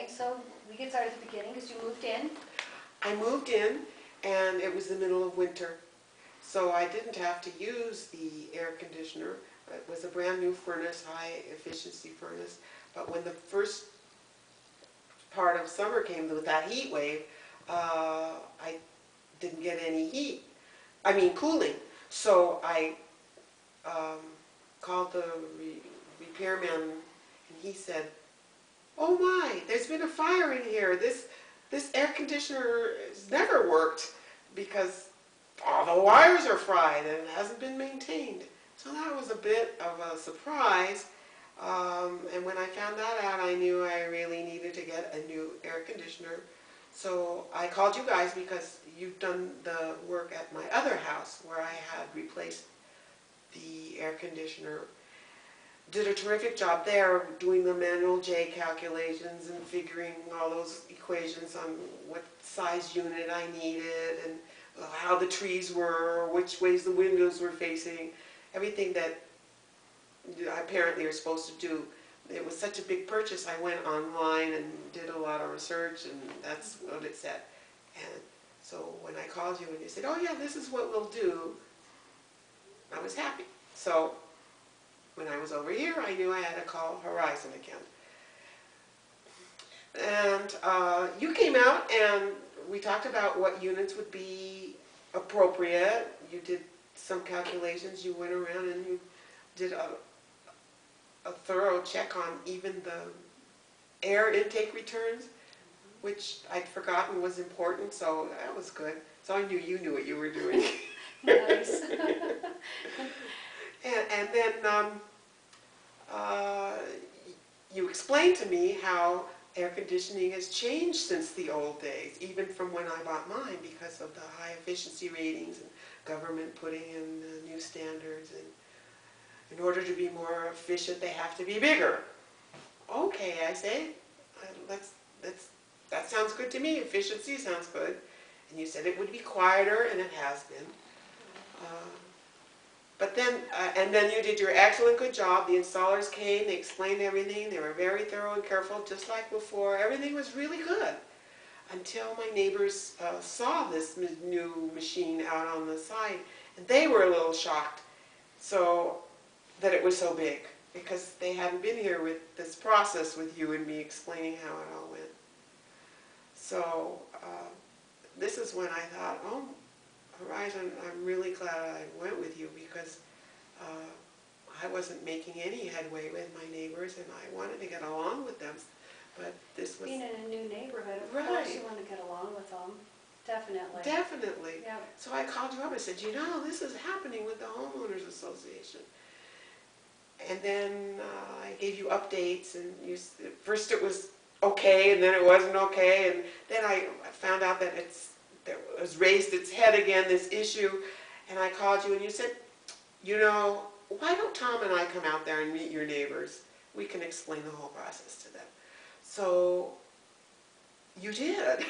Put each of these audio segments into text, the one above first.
Okay, so we get started at the beginning because you moved in. I moved in and it was the middle of winter, so I didn't have to use the air conditioner. It was a brand new furnace, high efficiency furnace, but when the first part of summer came with that heat wave, I didn't get any cooling. So I called the repairman and he said, "Oh my, there's been a fire in here. This air conditioner has never worked because all the wires are fried and it hasn't been maintained." So that was a bit of a surprise. And when I found that out, I knew I really needed to get a new air conditioner. So I called you guys because you've done the work at my other house where I had replaced the air conditioner. Did a terrific job there doing the manual J calculations and figuring all those equations on what size unit I needed and how the trees were, which ways the windows were facing, everything that apparently you're supposed to do. It was such a big purchase, I went online and did a lot of research, and that's what it said. And so when I called you and you said, "Oh yeah, this is what we'll do," I was happy. So when I was over here, I knew I had to call Horizon again. And you came out and we talked about what units would be appropriate. You did some calculations, you went around and you did a thorough check on even the air intake returns, which I'd forgotten was important, so that was good. So I knew you knew what you were doing. Nice. And then you explained to me how air conditioning has changed since the old days, even from when I bought mine, because of the high efficiency ratings and government putting in new standards, and in order to be more efficient they have to be bigger. Okay, I say, that sounds good to me. Efficiency sounds good. And you said it would be quieter, and it has been. But then, and then you did your excellent good job. The installers came, they explained everything, they were very thorough and careful, just like before. Everything was really good. Until my neighbors saw this new machine out on the side, and they were a little shocked that it was so big, because they hadn't been here with this process with you and me explaining how it all went. So this is when I thought, oh, Horizon, I'm really glad I went with you, because I wasn't making any headway with my neighbors and I wanted to get along with them. But this was... Being in a new neighborhood, of right. course you want to get along with them. Definitely. Definitely. Yeah. So I called you up and said, you know, this is happening with the Homeowners Association. And then I gave you updates, and first it was okay, and then it wasn't okay, and then I found out that it was raised its head again, this issue, and I called you and you said, you know, why don't Tom and I come out there and meet your neighbors? We can explain the whole process to them. So you did.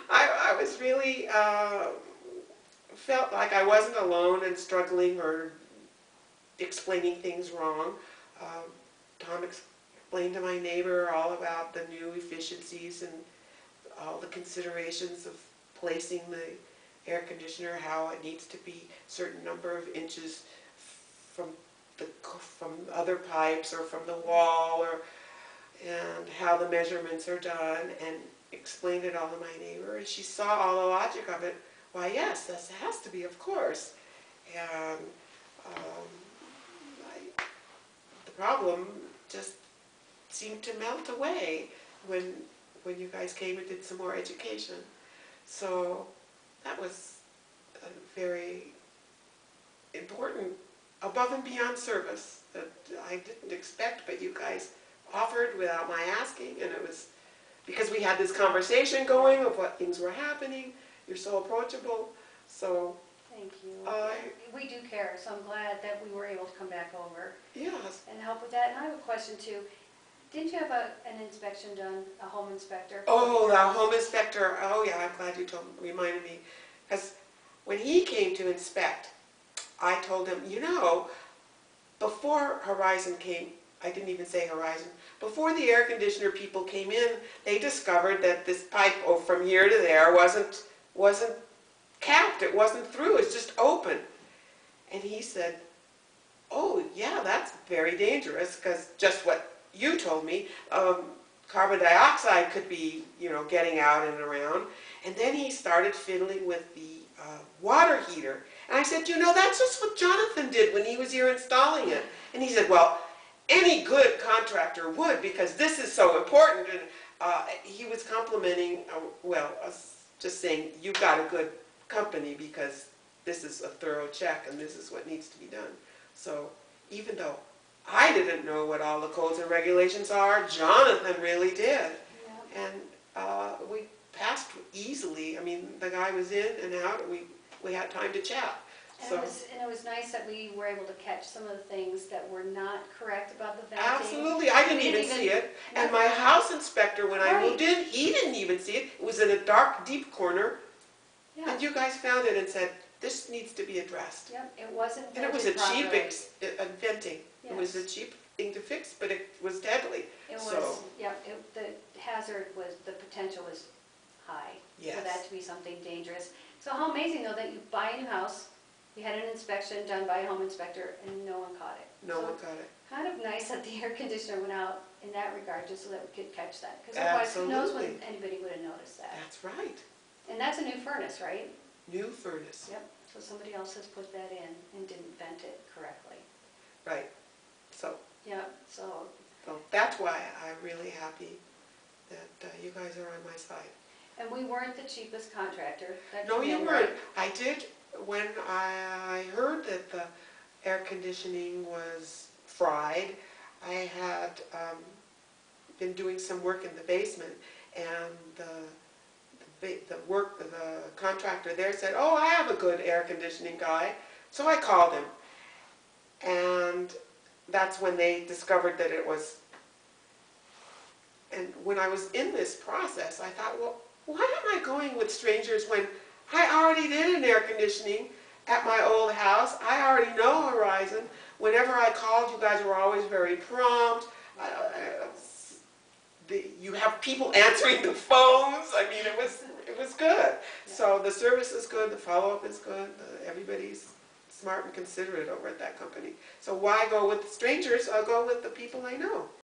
I was really, felt like I wasn't alone and struggling or explaining things wrong. Tom explained to my neighbor all about the new efficiencies and all the considerations of placing the air conditioner, how it needs to be a certain number of inches from other pipes or from the wall, and how the measurements are done, and explained it all to my neighbor, and she saw all the logic of it. Why, yes, this has to be, of course. And the problem just seemed to melt away when you guys came and did some more education. So that was a very important, above and beyond service that I didn't expect, but you guys offered without my asking, and it was because we had this conversation going of what things were happening. You're so approachable, so... Thank you. We do care, so I'm glad that we were able to come back over and help with that. And I have a question too. Didn't you have an inspection done, a home inspector? Oh, the home inspector. Oh yeah, I'm glad you reminded me. Because when he came to inspect, I told him, you know, before Horizon came, I didn't even say Horizon, before the air conditioner people came in, they discovered that this pipe from here to there wasn't capped, it wasn't through, it's just open. And he said, oh yeah, that's very dangerous, because just what you told me, carbon dioxide could be, getting out and around. And then he started fiddling with the water heater. And I said, that's just what Jonathan did when he was here installing it. And he said, well, any good contractor would, because this is so important. And he was complimenting, just saying, you've got a good company because this is a thorough check and this is what needs to be done. So even though I didn't know what all the codes and regulations are, Jonathan really did. Yeah. And we passed easily. I mean, the guy was in and out, and we had time to chat. And it was nice that we were able to catch some of the things that were not correct about the venting. Absolutely. I didn't even see it. And my house inspector, when I moved in, he didn't even see it. It was in a dark, deep corner. Yeah. And you guys found it and said, this needs to be addressed. Yep, it wasn't vented. And it was a cheap venting. Yes. It was a cheap thing to fix, but it was deadly. It was, yeah, the hazard was, the potential was high. Yes. For that to be something dangerous. So how amazing though that you buy a new house, you had an inspection done by a home inspector, and no one caught it. No one caught it. Kind of nice that the air conditioner went out in that regard, just so that we could catch that. Because otherwise, who knows when anybody would have noticed that. That's right. And that's a new furnace, right? New furnace. Yep. So somebody else has put that in and didn't vent it correctly. Right. So. Yeah. So that's why I'm really happy that you guys are on my side. And we weren't the cheapest contractor. No, you weren't. I did, when I heard that the air conditioning was fried, I had been doing some work in the basement, and the contractor there said, oh, I have a good air conditioning guy. So I called him, and that's when they discovered that it was. And when I was in this process, I thought, well, why am I going with strangers when I already did an air conditioning at my old house? I already know Horizon. Whenever I called, you guys were always very prompt. You have people answering the phones. I mean, it was good. Yeah. So the service is good, the follow-up is good, everybody's smart and considerate over at that company. So why go with strangers? I'll go with the people I know.